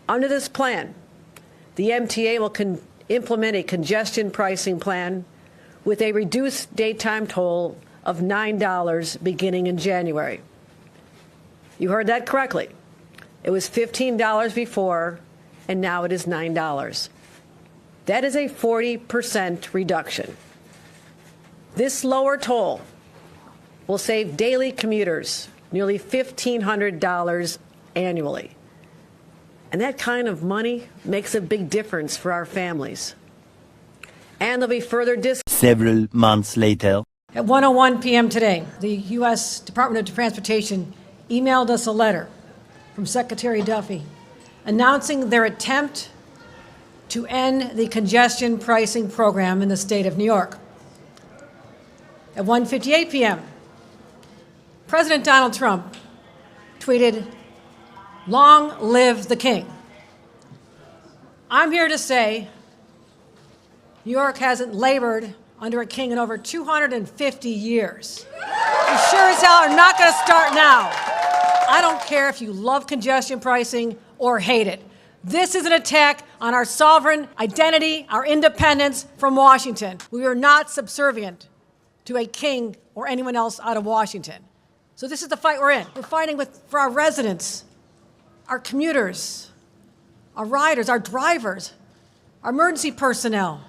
Under this plan, the MTA will implement a congestion pricing plan with a reduced daytime toll of $9 beginning in January. You heard that correctly. It was $15 before, and now it is $9. That is a 40% reduction. This lower toll will save daily commuters nearly $1,500 annually. And that kind of money makes a big difference for our families. And there'll be further discounts. Several months later. At 1:01 p.m. today, the U.S. Department of Transportation emailed us a letter from Secretary Duffy announcing their attempt to end the congestion pricing program in the state of New York. At 1:58 p.m., President Donald Trump tweeted, "Long live the king." I'm here to say New York hasn't labored under a king in over 250 years. You sure as hell are not going to start now. I don't care if you love congestion pricing or hate it. This is an attack on our sovereign identity, our independence from Washington. We are not subservient to a king or anyone else out of Washington. So this is the fight we're in. We're fighting for our residents, our commuters, our riders, our drivers, our emergency personnel.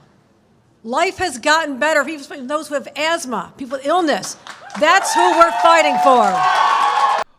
Life has gotten better for those who have asthma, people with illness. That's who we're fighting for.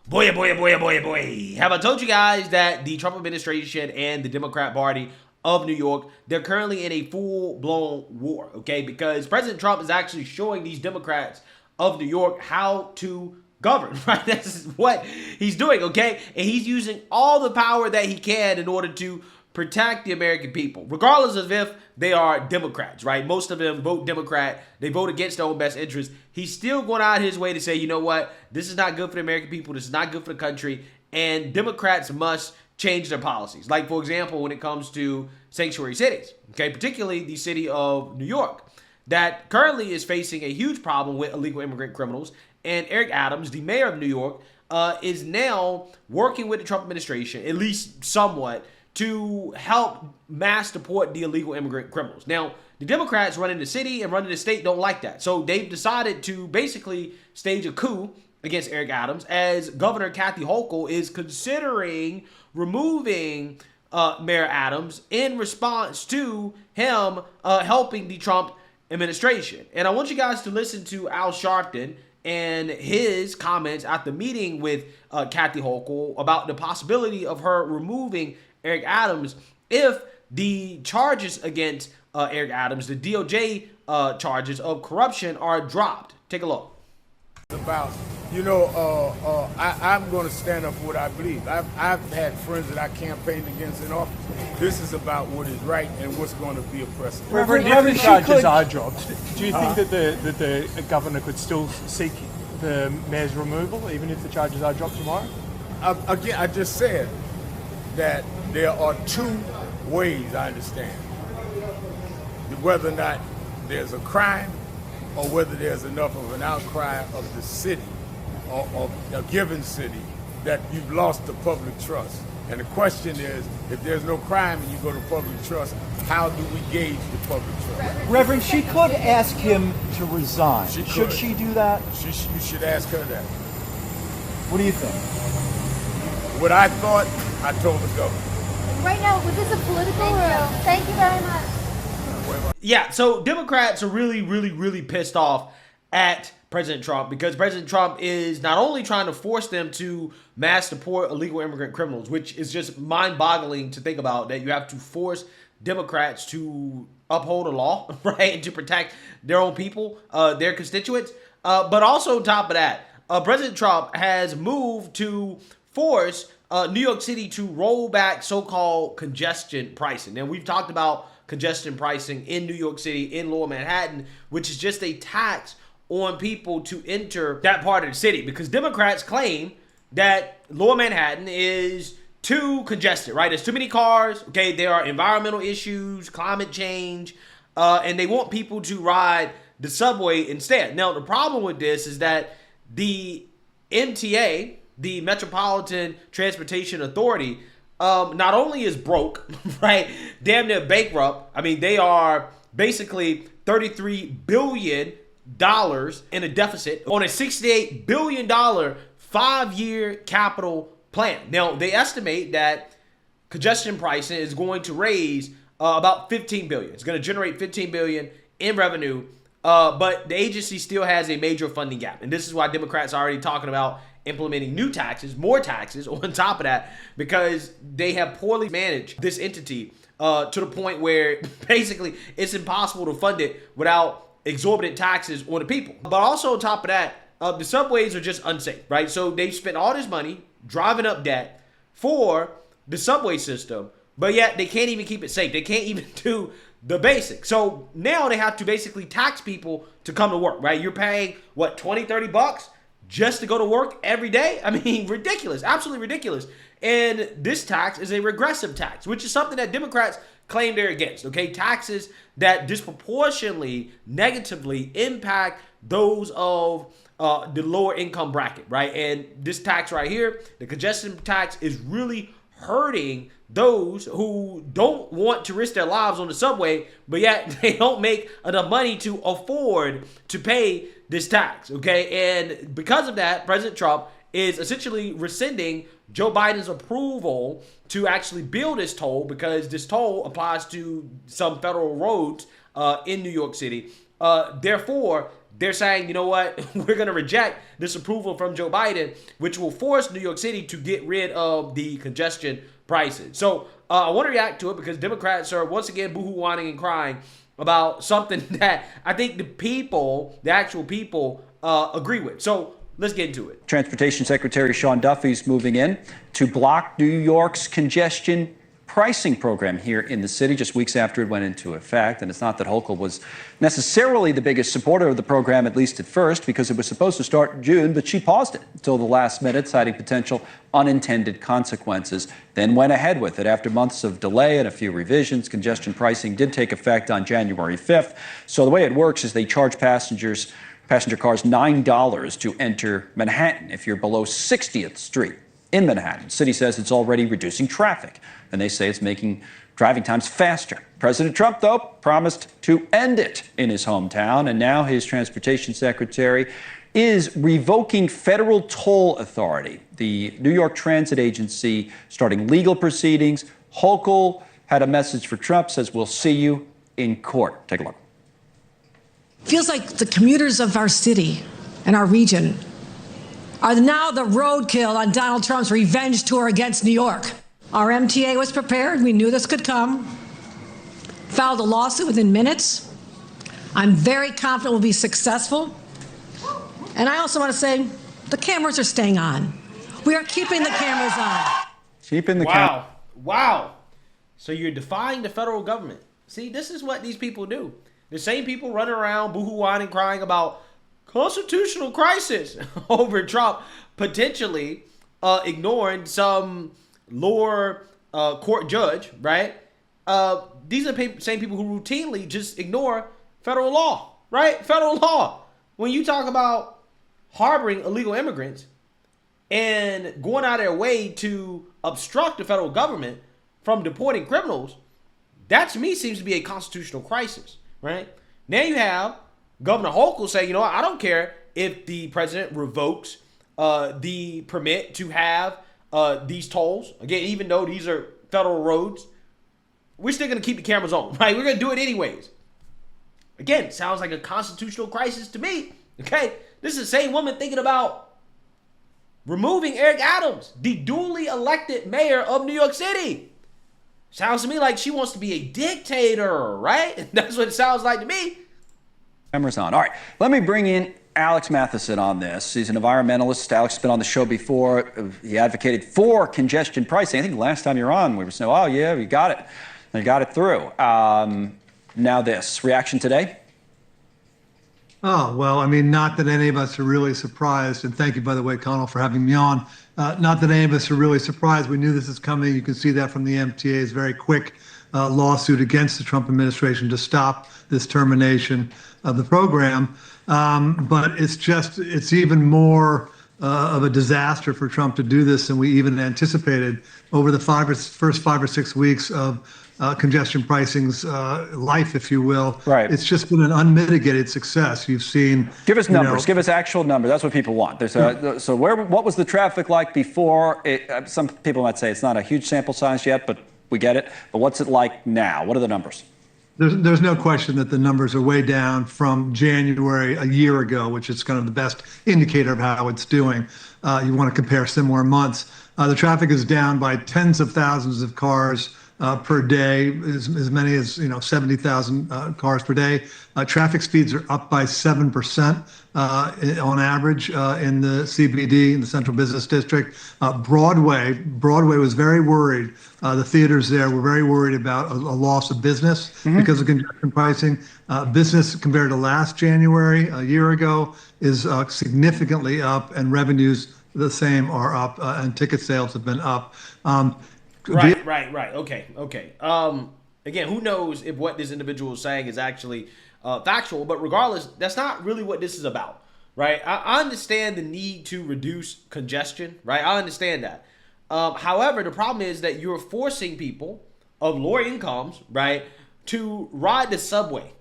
Boy, boy, boy, boy, boy. Have I told you guys that the Trump administration and the Democrat Party of New York, they're currently in a full-blown war, okay? Because President Trump is actually showing these Democrats of New York how to govern, right? That's what he's doing, okay? And he's using all the power that he can in order to protect the American people, regardless of if they are Democrats, right? Most of them vote Democrat. They vote against their own best interests. He's still going out his way to say, you know what? This is not good for the American people. This is not good for the country. And Democrats must change their policies. Like, for example, when it comes to sanctuary cities, okay, particularly the city of New York, that currently is facing a huge problem with illegal immigrant criminals. And Eric Adams, the mayor of New York, is now working with the Trump administration, at least somewhat, to help mass deport the illegal immigrant criminals. Now, the Democrats running the city and running the state don't like that. So they've decided to basically stage a coup against Eric Adams as Governor Kathy Hochul is considering removing Mayor Adams in response to him helping the Trump administration. And I want you guys to listen to Al Sharpton and his comments at the meeting with Kathy Hochul about the possibility of her removing Eric Adams if the charges against Eric Adams, the DOJ charges of corruption, are dropped. Take a look. About, you know, I'm going to stand up for what I believe. I've had friends that I campaigned against in office. This is about what is right and what's going to be a precedent. Reverend, if the charges are dropped, do you think that the governor could still seek the mayor's removal, even if the charges are dropped tomorrow? Again, I just said that there are two ways, I understand, whether or not there's a crime or whether there's enough of an outcry of the city or of a given city that you've lost the public trust. And the question is, if there's no crime and you go to public trust, how do we gauge the public trust? Reverend, she could ask him to resign. Should she do that? You should ask her that. What do you think? What I thought, I told the governor. Right now, was this a political room? Thank you very much. Yeah, so Democrats are really, really, really pissed off at President Trump because President Trump is not only trying to force them to mass deport illegal immigrant criminals, which is just mind-boggling to think about, that you have to force Democrats to uphold a law, right, and to protect their own people, their constituents. But also on top of that, President Trump has moved to force New York City to roll back so-called congestion pricing. Now, we've talked about congestion pricing in New York City, in Lower Manhattan, which is just a tax on people to enter that part of the city, because Democrats claim that Lower Manhattan is too congested, right? There's too many cars, okay? There are environmental issues, climate change, and they want people to ride the subway instead. Now, the problem with this is that the MTA, the Metropolitan Transportation Authority, not only is broke, right, damn near bankrupt. I mean, they are basically $33 billion in a deficit on a $68 billion 5-year capital plan. Now, they estimate that congestion pricing is going to raise about $15 billion. It's going to generate $15 billion in revenue, but the agency still has a major funding gap. And this is why Democrats are already talking about implementing new taxes, more taxes on top of that, because they have poorly managed this entity to the point where basically it's impossible to fund it without exorbitant taxes on the people. But also on top of that, the subways are just unsafe, right? So they spent all this money driving up debt for the subway system, but yet they can't even keep it safe. They can't even do the basics. So now they have to basically tax people to come to work, right? You're paying, what, 20, 30 bucks just to go to work every day? I mean, ridiculous, absolutely ridiculous. And this tax is a regressive tax, which is something that Democrats claim they're against, okay? Taxes that disproportionately negatively impact those of the lower income bracket, right? And this tax right here, the congestion tax, is really hurting those who don't want to risk their lives on the subway, but yet they don't make enough money to afford to pay this tax, okay? And because of that, President Trump is essentially rescinding Joe Biden's approval to actually build this toll, because this toll applies to some federal roads in New York City. Therefore, they're saying, you know what, we're going to reject this approval from Joe Biden, which will force New York City to get rid of the congestion prices. So I want to react to it because Democrats are once again boohoo whining and crying about something that I think the people, the actual people, agree with. So let's get into it. Transportation Secretary Sean Duffy's moving in to block New York's congestion pricing program here in the city just weeks after it went into effect. And it's not that Hochul was necessarily the biggest supporter of the program, at least at first, because it was supposed to start in June, but she paused it until the last minute, citing potential unintended consequences, then went ahead with it. After months of delay and a few revisions, congestion pricing did take effect on January 5th. So the way it works is they charge passenger cars $9 to enter Manhattan if you're below 60th Street in Manhattan. The city says it's already reducing traffic, and they say it's making driving times faster. President Trump, though, promised to end it in his hometown, and now his transportation secretary is revoking federal toll authority. The New York Transit Agency starting legal proceedings. Hochul had a message for Trump, says we'll see you in court. Take a look. Feels like the commuters of our city and our region are now the roadkill on Donald Trump's revenge tour against New York. Our MTA was prepared. We knew this could come. Filed a lawsuit within minutes. I'm very confident we'll be successful. And I also want to say the cameras are staying on. We are keeping the cameras on. Keeping the Wow. So you're defying the federal government. See, this is what these people do. The same people running around boohoo-whining, crying about constitutional crisis over Trump potentially ignoring some lower court judge, right? These are the same people who routinely just ignore federal law, right? Federal law. When you talk about harboring illegal immigrants and going out of their way to obstruct the federal government from deporting criminals, that to me seems to be a constitutional crisis, right? Now you have Governor Hochul say, you know what, I don't care if the president revokes the permit to have these tolls. Again, even though these are federal roads, we're still going to keep the cameras on, right? We're going to do it anyways. Again, sounds like a constitutional crisis to me, okay? This is the same woman thinking about removing Eric Adams, the duly elected mayor of New York City. Sounds to me like she wants to be a dictator, right? That's what it sounds like to me. Cameras on. All right, let me bring in Alex Matheson on this. He's an environmentalist. Alex has been on the show before. He advocated for congestion pricing. I think last time you were on, we were saying, oh, yeah, we got it. They got it through. Now this. Reaction today? Oh, well, I mean, not that any of us are really surprised. And thank you, by the way, Connell, for having me on. Not that any of us are really surprised. We knew this is coming. You can see that from the MTA's very quick lawsuit against the Trump administration to stop this termination of the program. But it's even more of a disaster for Trump to do this than we even anticipated over the first 5 or 6 weeks of congestion pricing's life, if you will. Right. It's just been an unmitigated success. You've seen. Give us numbers. Give us actual numbers. That's what people want. So what was the traffic like before? Some people might say it's not a huge sample size yet, but we get it. But what's it like now? What are the numbers? There's no question that the numbers are way down from January a year ago, which is kind of the best indicator of how it's doing. You want to compare similar months. The traffic is down by tens of thousands of cars per day, as many as 70,000 cars per day. Traffic speeds are up by 7% on average in the CBD, in the Central Business District. Broadway was very worried. The theaters there were very worried about a loss of business because of congestion pricing. Business compared to last January, a year ago, is significantly up, and revenues the same are up, and ticket sales have been up. Right. Okay. Again, who knows if what this individual is saying is actually factual, but regardless, that's not really what this is about, right? I understand the need to reduce congestion, right? I understand that. However, the problem is that you're forcing people of lower incomes, right, to ride the subway,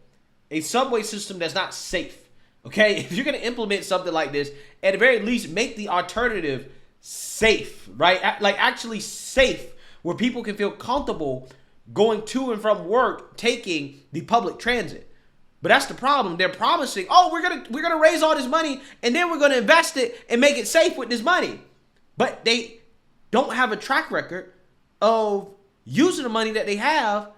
a subway system that's not safe, okay? If you're going to implement something like this, at the very least, make the alternative safe, right? Like actually safe, where people can feel comfortable going to and from work, taking the public transit. But that's the problem. They're promising, oh, we're gonna raise all this money and then we're gonna invest it and make it safe with this money. But they don't have a track record of using the money that they have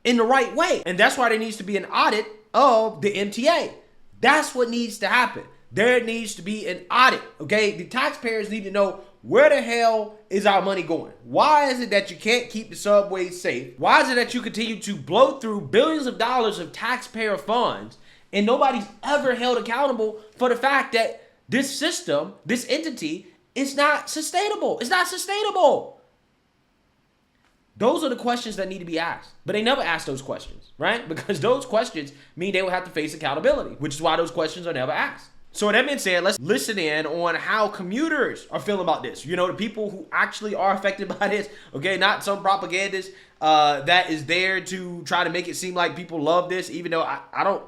in the right way. And that's why there needs to be an audit of the MTA. That's what needs to happen. There needs to be an audit, okay? The taxpayers need to know, where the hell is our money going? Why is it that you can't keep the subways safe? Why is it that you continue to blow through billions of dollars of taxpayer funds and nobody's ever held accountable for the fact that this system, this entity, is not sustainable? It's not sustainable. Those are the questions that need to be asked. But they never ask those questions, right? Because those questions mean they will have to face accountability, which is why those questions are never asked. So with that being said, let's listen in on how commuters are feeling about this. You know, the people who actually are affected by this, okay? Not some propagandist that is there to try to make it seem like people love this, even though I don't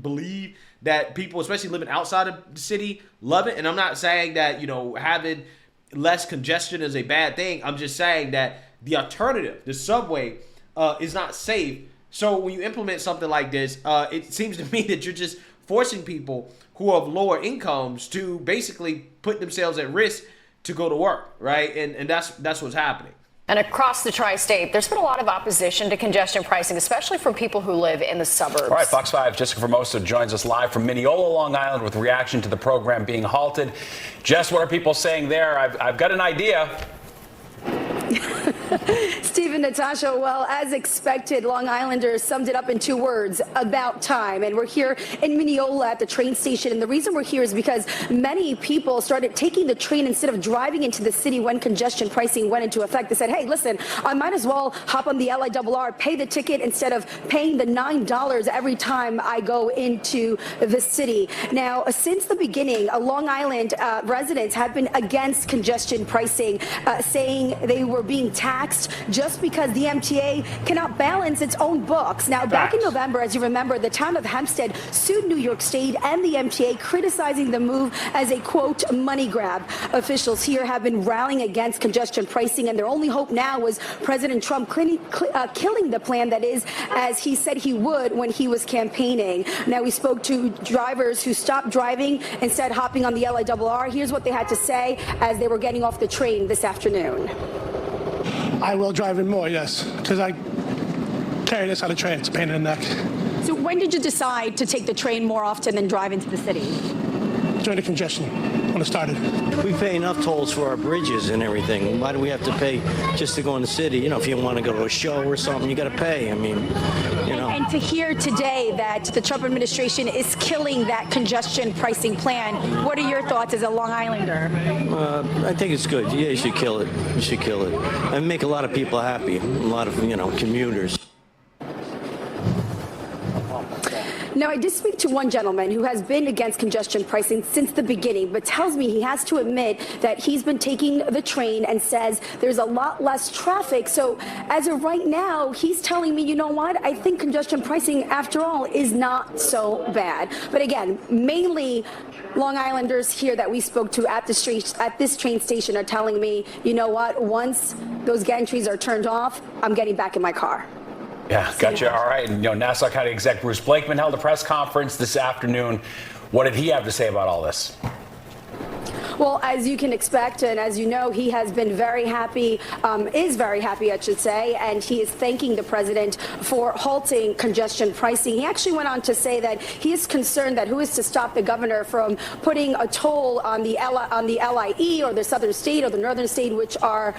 believe that people, especially living outside of the city, love it. And I'm not saying that, having less congestion is a bad thing. I'm just saying that the alternative, the subway, is not safe. So when you implement something like this, it seems to me that you're just forcing people who have lower incomes to basically put themselves at risk to go to work, right? And that's what's happening. And across the tri-state, there's been a lot of opposition to congestion pricing, especially from people who live in the suburbs. All right, Fox 5, Jessica Formosa joins us live from Mineola, Long Island, with reaction to the program being halted. Jess, what are people saying there? I've got an idea. Steve and Natasha, well, as expected, Long Islanders summed it up in 2 words: about time. And we're here in Mineola at the train station. And the reason we're here is because many people started taking the train instead of driving into the city when congestion pricing went into effect. They said, hey, listen, I might as well hop on the LIRR, pay the ticket instead of paying the $9 every time I go into the city. Now, since the beginning, Long Island residents have been against congestion pricing, saying they were being taxed just because the MTA cannot balance its own books. Now, back in November, as you remember, the town of Hempstead sued New York State and the MTA, criticizing the move as a, quote, money grab. Officials here have been rallying against congestion pricing, and their only hope now was President Trump killing the plan, that is, as he said he would when he was campaigning. Now, we spoke to drivers who stopped driving, instead hopping on the LIRR. Here's what they had to say as they were getting off the train this afternoon. I will drive in more, yes, because I carry this on the train. It's a pain in the neck. So when did you decide to take the train more often than drive into the city? During the congestion, when it started. We pay enough tolls for our bridges and everything. Why do we have to pay just to go in the city? If you want to go to a show or something, you got to pay. And to hear today that the Trump administration is killing that congestion pricing plan, what are your thoughts as a Long Islander? I think it's good. Yeah, you should kill it. You should kill it. And make a lot of people happy. A lot of, commuters. Now, I did speak to one gentleman who has been against congestion pricing since the beginning, but tells me he has to admit that he's been taking the train and says there's a lot less traffic. So as of right now, he's telling me, you know what, I think congestion pricing, after all, is not so bad. But again, mainly Long Islanders here that we spoke to at this train station are telling me, you know what, once those gantries are turned off, I'm getting back in my car. Yeah, gotcha. All right. And, Nassau County Exec Bruce Blakeman held a press conference this afternoon. What did he have to say about all this? Well, as you can expect, and as you know, he has been very happy, is very happy, I should say, and he is thanking the president for halting congestion pricing. He actually went on to say that he is concerned that who is to stop the governor from putting a toll on the LIE or the southern state or the northern state, which are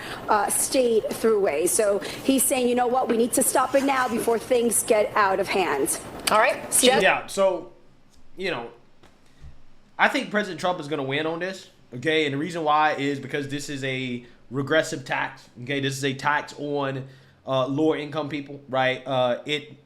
state throughways. So he's saying, you know what, we need to stop it now before things get out of hand. All right. Yeah, so, I think President Trump is going to win on this. Okay, and the reason why is because this is a regressive tax. Okay, this is a tax on lower income people, right? It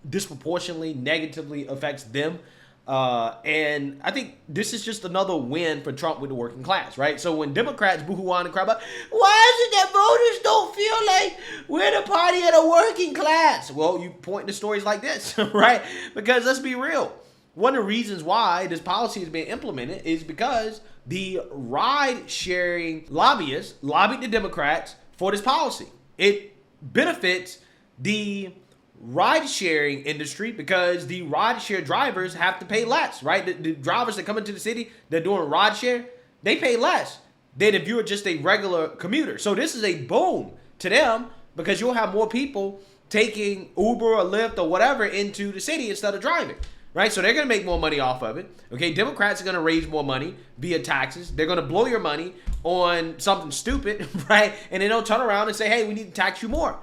disproportionately negatively affects them. And I think this is just another win for Trump with the working class, right? So when Democrats boo-hoo on and cry about, why is it that voters don't feel like we're the party of the working class? Well, you point to stories like this, right? Because let's be real. One of the reasons why this policy is being implemented is because the ride-sharing lobbyists lobbied the Democrats for this policy. It benefits the ride-sharing industry because the ride-share drivers have to pay less, right? The drivers that come into the city, they're doing ride-share, they pay less than if you're just a regular commuter. So this is a boom to them because you'll have more people taking Uber or Lyft or whatever into the city instead of driving. Right, so they're going to make more money off of it. Okay, Democrats are going to raise more money via taxes. They're going to blow your money on something stupid, right? And then they'll turn around and say, hey, we need to tax you more.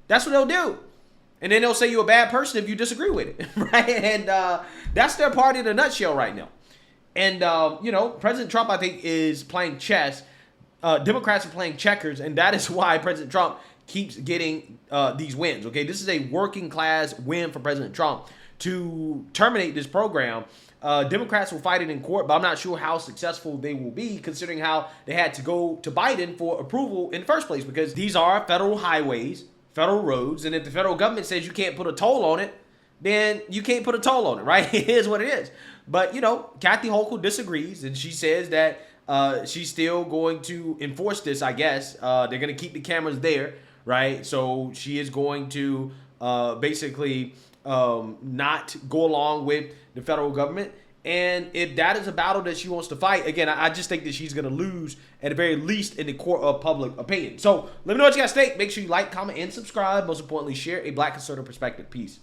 That's what they'll do. And then they'll say you're a bad person if you disagree with it, right? And that's their party in a nutshell right now. And, President Trump, I think, is playing chess. Democrats are playing checkers, and that is why President Trump keeps getting these wins, okay? This is a working class win for President Trump. To terminate this program, Democrats will fight it in court, but I'm not sure how successful they will be considering how they had to go to Biden for approval in the first place because these are federal highways, federal roads, and if the federal government says you can't put a toll on it, then you can't put a toll on it, right? It is what it is. But, Kathy Hochul disagrees, and she says that she's still going to enforce this, I guess. They're going to keep the cameras there, right? So she is going to basically not go along with the federal government. And if that is a battle that she wants to fight, again, I just think that she's going to lose at the very least in the court of public opinion. So let me know what you guys think. Make sure you like, comment, and subscribe. Most importantly, share a Black conservative perspective. Peace.